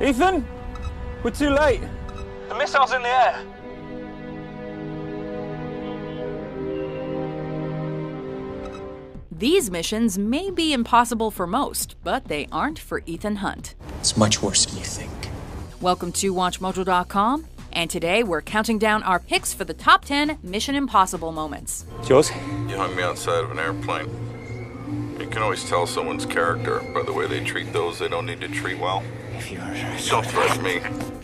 Ethan? We're too late. The missile's in the air. These missions may be impossible for most, but they aren't for Ethan Hunt. It's much worse than you think. Welcome to WatchMojo.com, and today we're counting down our picks for the top 10 Mission Impossible moments. Yours? You hung me outside of an airplane. You can always tell someone's character by the way they treat those they don't need to treat well. Don't threaten me.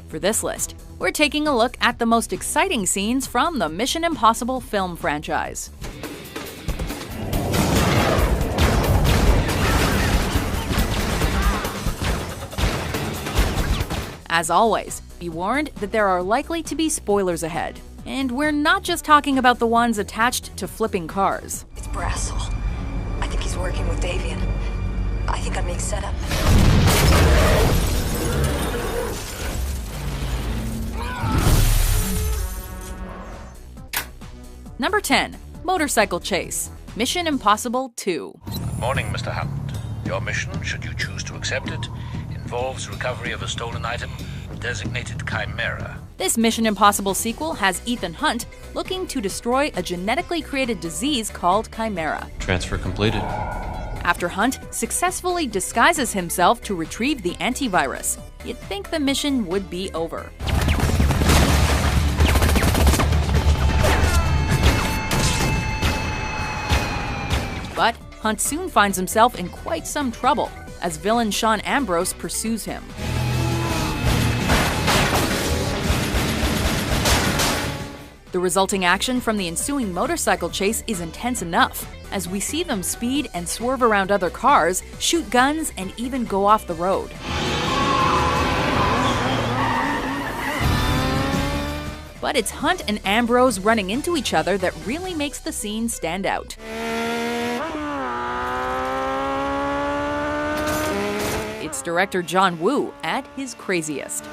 For this list, we're taking a look at the most exciting scenes from the Mission Impossible film franchise. As always, be warned that there are likely to be spoilers ahead. And we're not just talking about the ones attached to flipping cars. It's Brassel. I think he's working with Davian. I think I'm being set up. Number 10. Motorcycle Chase. Mission Impossible 2. Morning, Mr. Hunt. Your mission, should you choose to accept it, involves recovery of a stolen item designated Chimera. This Mission Impossible sequel has Ethan Hunt looking to destroy a genetically created disease called Chimera. Transfer completed. After Hunt successfully disguises himself to retrieve the antivirus, you'd think the mission would be over. But Hunt soon finds himself in quite some trouble as villain Sean Ambrose pursues him. The resulting action from the ensuing motorcycle chase is intense enough, as we see them speed and swerve around other cars, shoot guns, and even go off the road. But it's Hunt and Ambrose running into each other that really makes the scene stand out. It's director John Woo at his craziest.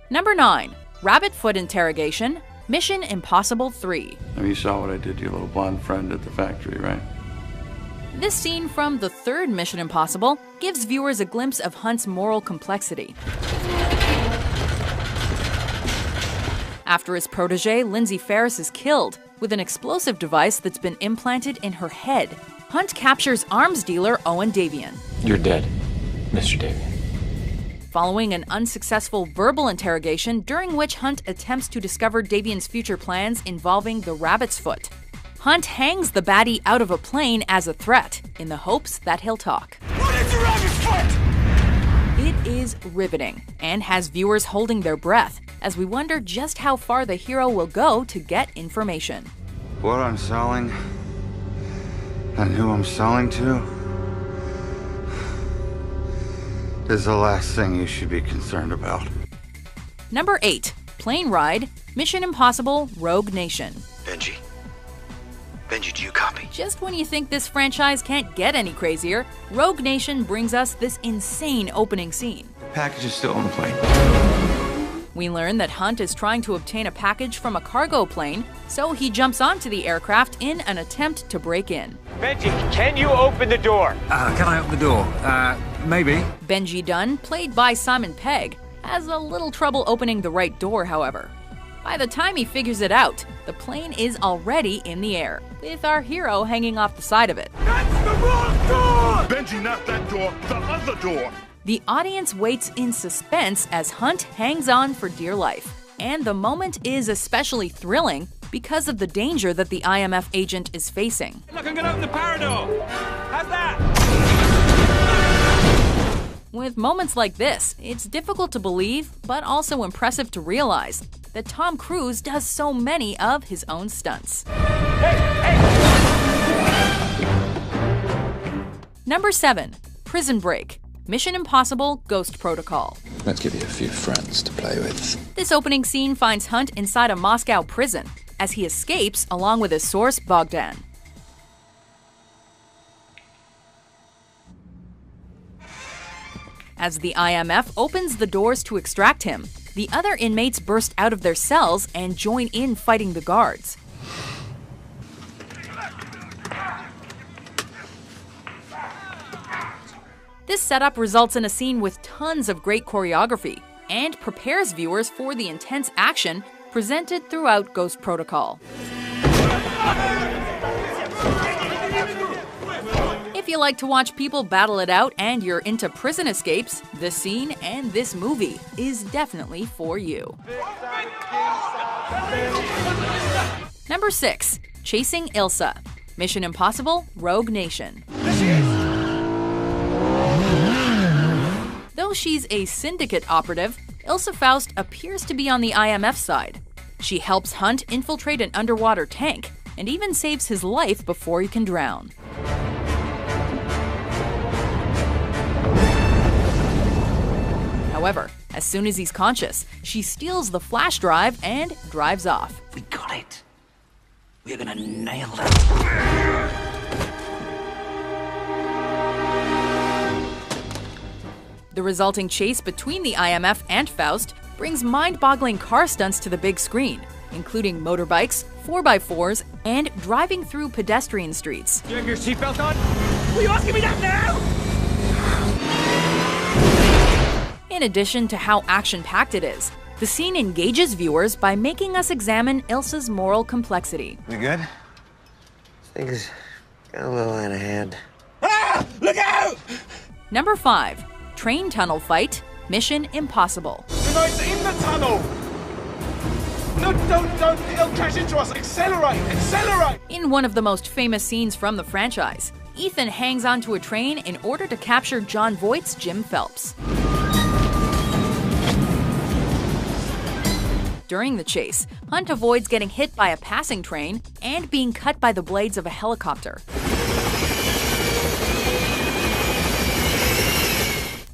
Number 9. Rabbit Foot Interrogation, Mission Impossible 3. Now you saw what I did to your little blonde friend at the factory, right? This scene from the third Mission Impossible gives viewers a glimpse of Hunt's moral complexity. After his protege, Lindsay Ferris, is killed with an explosive device that's been implanted in her head, Hunt captures arms dealer Owen Davian. You're dead, Mr. Davian. Following an unsuccessful verbal interrogation during which Hunt attempts to discover Davian's future plans involving the rabbit's foot, Hunt hangs the baddie out of a plane as a threat in the hopes that he'll talk. What is the rabbit's foot? It is riveting and has viewers holding their breath as we wonder just how far the hero will go to get information. What I'm selling and who I'm selling to is the last thing you should be concerned about. Number 8. Plane Ride, Mission Impossible Rogue Nation. Benji? Benji, do you copy? Just when you think this franchise can't get any crazier, Rogue Nation brings us this insane opening scene. The package is still on the plane. We learn that Hunt is trying to obtain a package from a cargo plane, so he jumps onto the aircraft in an attempt to break in. Benji, can you open the door? Can I open the door? Maybe. Benji Dunn, played by Simon Pegg, has a little trouble opening the right door, however. By the time he figures it out, the plane is already in the air, with our hero hanging off the side of it. That's the wrong door! Benji, not that door, the other door! The audience waits in suspense as Hunt hangs on for dear life. And the moment is especially thrilling because of the danger that the IMF agent is facing. Look, I'm gonna open the power door! How's that? With moments like this, it's difficult to believe, but also impressive to realize, that Tom Cruise does so many of his own stunts. Number 7. Prison Break, Mission Impossible Ghost Protocol. Let's give you a few friends to play with. This opening scene finds Hunt inside a Moscow prison as he escapes along with his source Bogdan. As the IMF opens the doors to extract him, the other inmates burst out of their cells and join in fighting the guards. This setup results in a scene with tons of great choreography and prepares viewers for the intense action presented throughout Ghost Protocol. If you like to watch people battle it out and you're into prison escapes, this scene and this movie is definitely for you. Number 6. Chasing Ilsa. Mission Impossible: Rogue Nation. Though she's a syndicate operative, Ilsa Faust appears to be on the IMF side. She helps Hunt infiltrate an underwater tank and even saves his life before he can drown. However, as soon as he's conscious, she steals the flash drive and drives off. We got it. We're gonna nail them. The resulting chase between the IMF and Faust brings mind-boggling car stunts to the big screen, including motorbikes, 4x4s, and driving through pedestrian streets. You have your seatbelt on? Will you asking me that now? In addition to how action-packed it is, the scene engages viewers by making us examine Ilsa's moral complexity. We good? Things got a little out of hand. Ah! Look out! Number 5. Train tunnel fight, Mission Impossible. The guy's in the tunnel! No, don't! He'll crash into us! Accelerate! Accelerate! In one of the most famous scenes from the franchise, Ethan hangs onto a train in order to capture Jon Voight's Jim Phelps. During the chase, Hunt avoids getting hit by a passing train and being cut by the blades of a helicopter.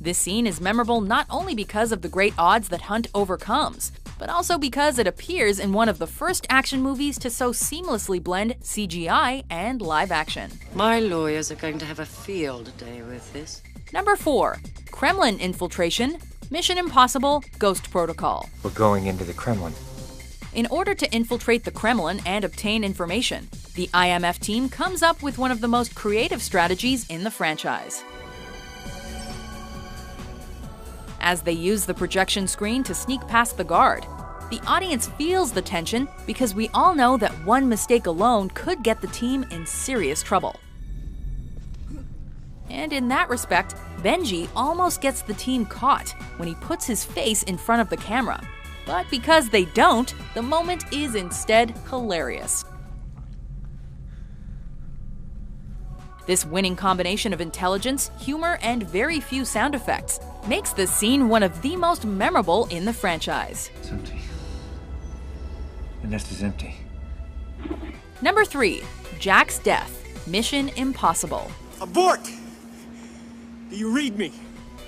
This scene is memorable not only because of the great odds that Hunt overcomes, but also because it appears in one of the first action movies to so seamlessly blend CGI and live action. My lawyers are going to have a field day with this. Number 4. Kremlin infiltration, Mission Impossible: Ghost Protocol. We're going into the Kremlin. In order to infiltrate the Kremlin and obtain information, the IMF team comes up with one of the most creative strategies in the franchise. As they use the projection screen to sneak past the guard, the audience feels the tension because we all know that one mistake alone could get the team in serious trouble. And in that respect, Benji almost gets the team caught when he puts his face in front of the camera. But because they don't, the moment is instead hilarious. This winning combination of intelligence, humor, and very few sound effects makes this scene one of the most memorable in the franchise. It's empty. The nest is empty. Number 3. Jack's death, Mission Impossible. Abort! Do you read me?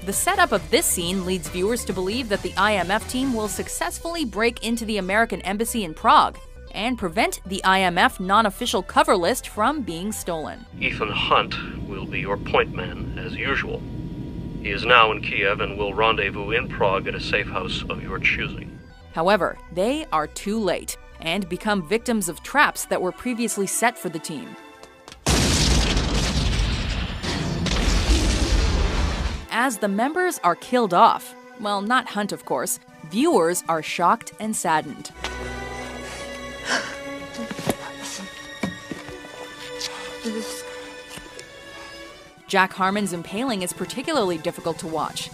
The setup of this scene leads viewers to believe that the IMF team will successfully break into the American embassy in Prague and prevent the IMF non-official cover list from being stolen. Ethan Hunt will be your point man, as usual. He is now in Kiev and will rendezvous in Prague at a safe house of your choosing. However, they are too late and become victims of traps that were previously set for the team. As the members are killed off, well, not Hunt of course, viewers are shocked and saddened. Jack Harmon's impaling is particularly difficult to watch.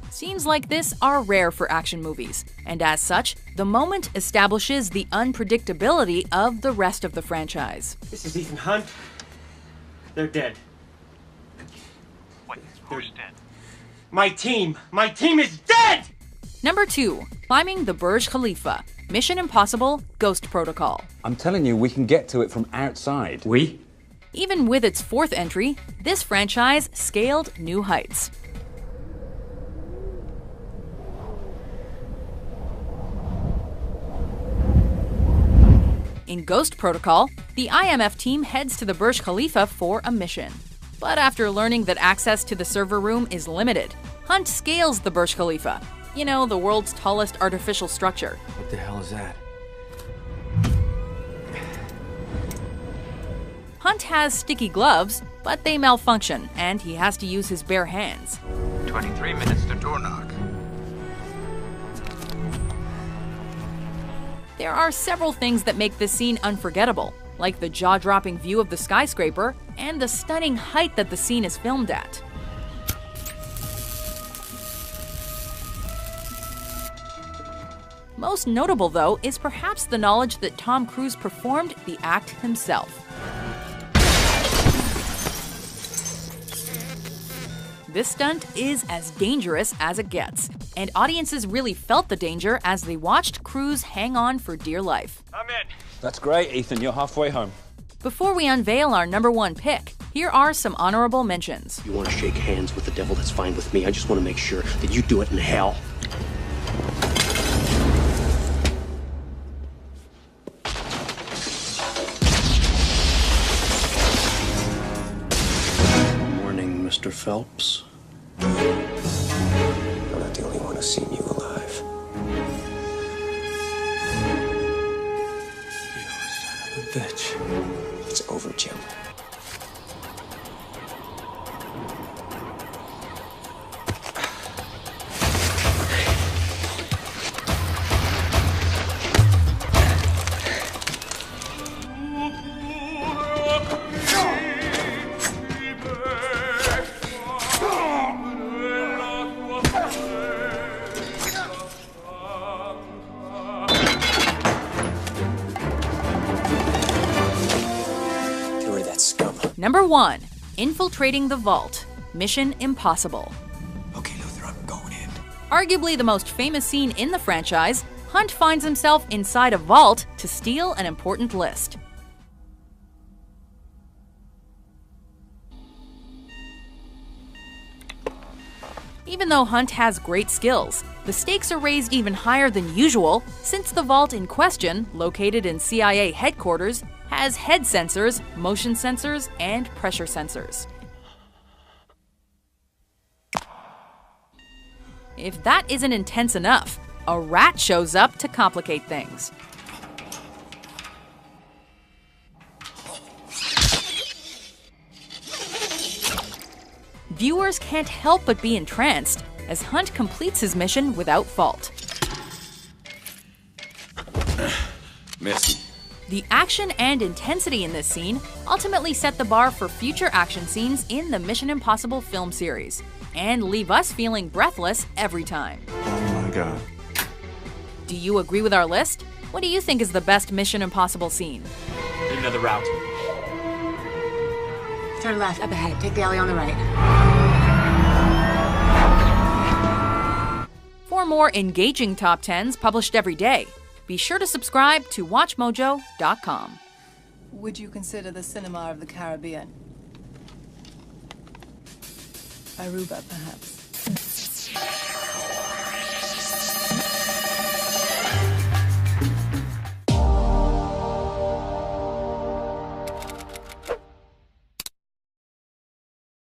Scenes like this are rare for action movies, and as such, the moment establishes the unpredictability of the rest of the franchise. This is Ethan Hunt. They're dead. Wait, who's dead? My team! My team is dead! Number 2. Climbing the Burj Khalifa, Mission Impossible: Ghost Protocol. I'm telling you, we can get to it from outside. We? Even with its 4th entry, this franchise scaled new heights. In Ghost Protocol, the IMF team heads to the Burj Khalifa for a mission. But after learning that access to the server room is limited, Hunt scales the Burj Khalifa. You know, the world's tallest artificial structure. What the hell is that? Hunt has sticky gloves, but they malfunction, and he has to use his bare hands. 23 minutes to door knock. There are several things that make this scene unforgettable, like the jaw-dropping view of the skyscraper and the stunning height that the scene is filmed at. Most notable, though, is perhaps the knowledge that Tom Cruise performed the act himself. This stunt is as dangerous as it gets, and audiences really felt the danger as they watched Cruise hang on for dear life. I'm in. That's great, Ethan. You're halfway home. Before we unveil our #1 pick, here are some honorable mentions. You want to shake hands with the devil, that's fine with me. I just want to make sure that you do it in hell. Morning, Mr. Phelps. I'm not the only one who's seen you alive. You son of a bitch. It's over, Jim. #1, Infiltrating the Vault, Mission Impossible. Okay, Luther, I'm going in. Arguably the most famous scene in the franchise, Hunt finds himself inside a vault to steal an important list. Even though Hunt has great skills, the stakes are raised even higher than usual since the vault in question, located in CIA headquarters, has head sensors, motion sensors, and pressure sensors. If that isn't intense enough, a rat shows up to complicate things. Viewers can't help but be entranced as Hunt completes his mission without fault. Miss. The action and intensity in this scene ultimately set the bar for future action scenes in the Mission Impossible film series, and leave us feeling breathless every time. Oh my God. Do you agree with our list? What do you think is the best Mission Impossible scene? Another route. Turn left, up ahead. Take the alley on the right. For more engaging top 10s published every day, be sure to subscribe to WatchMojo.com. Would you consider the cinema of the Caribbean? Aruba, perhaps.